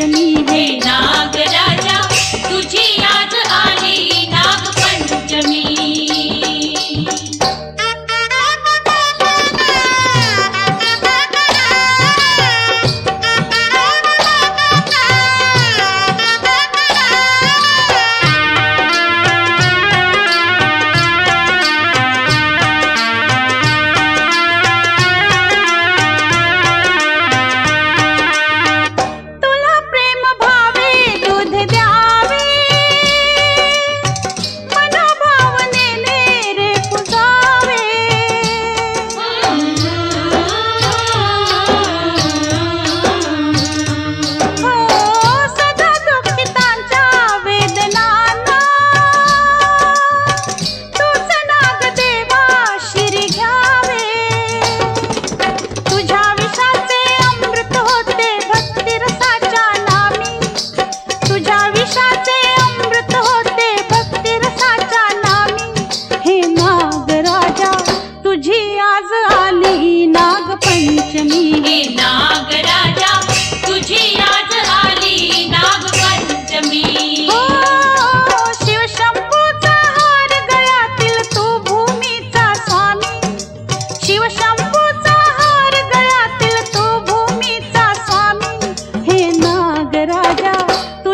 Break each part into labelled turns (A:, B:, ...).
A: नागपंचमी
B: हे नागराजा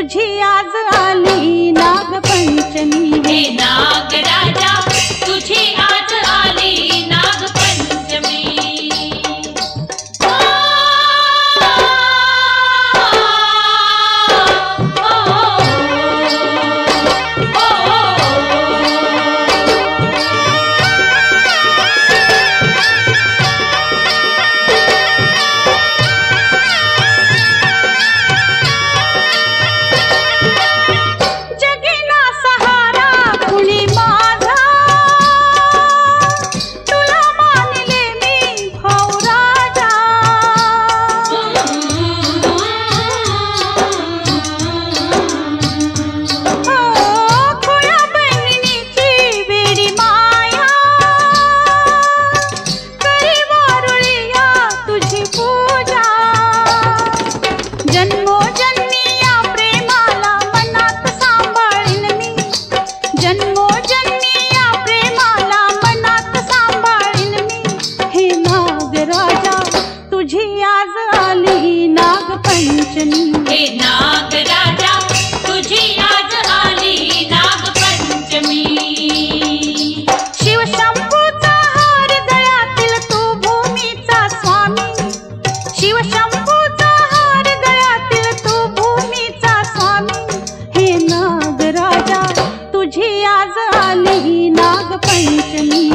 B: तुझी आज आली नागपंचमी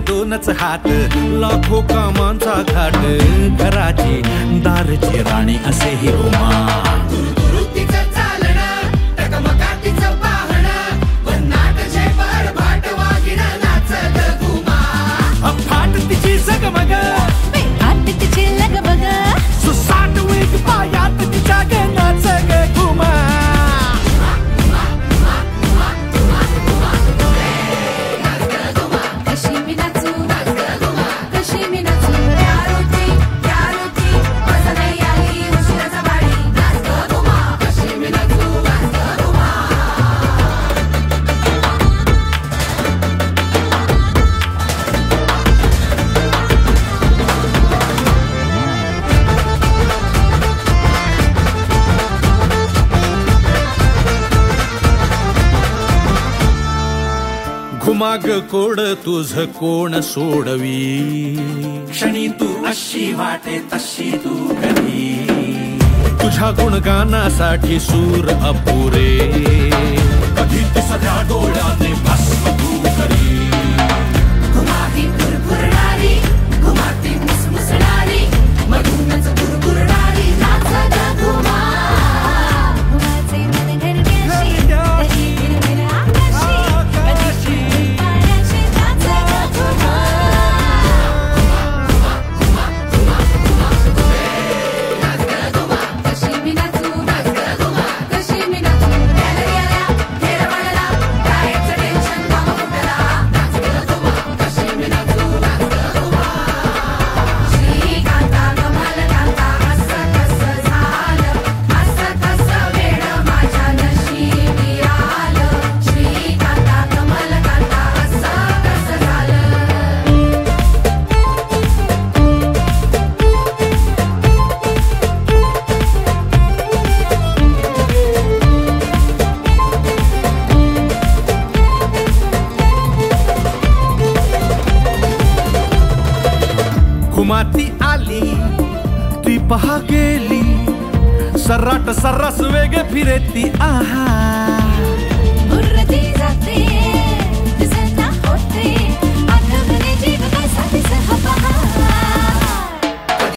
C: दोनच हात लाखो कामांचा घाट घराची दारची राणी असे ही घुमा फाट तिची जगमग
D: आत तिची लगबग
C: सुसाट वेग पायात तिच्या गणाच ग घुमा
D: प्यार होती माझा नाही आली उशिराचा बाडी नाच ग
C: नाग कोड तुझ कोण सोडवी,
A: क्षणी तू अशी वाटे तशी तू कधी,
C: तुझ्या गुणगानासाठी सूर अपुरे,
A: कधी तिसऱ्या डोळ्याने भस्म तू करी.
D: घुमाती फुरफुरणारी, घुमाती मुसमुसणारी, मधूनच फुरफुरणारी नाच ग घुमा. घुमाचे मन घरण्याशी, कधी हिरवेल आकाशी, कधी पायाशी नाच ग घुमा. कशी मी नाचू, कशी मी नाचू, गॅलरीला घेर वाढला, कायचं टेन्शन काम फुटला. कशी मी नाचू, श्रीकांता कमाल कांता, असं कसं झालं, असं कसं वेड माझ्या नशिबी आलं. श्रीकांता कमाल कांता, असं कसं झालं.
C: घुमाती आली ती पहा गेली, सर्राट सर्रास वेग फिरे ती आहा.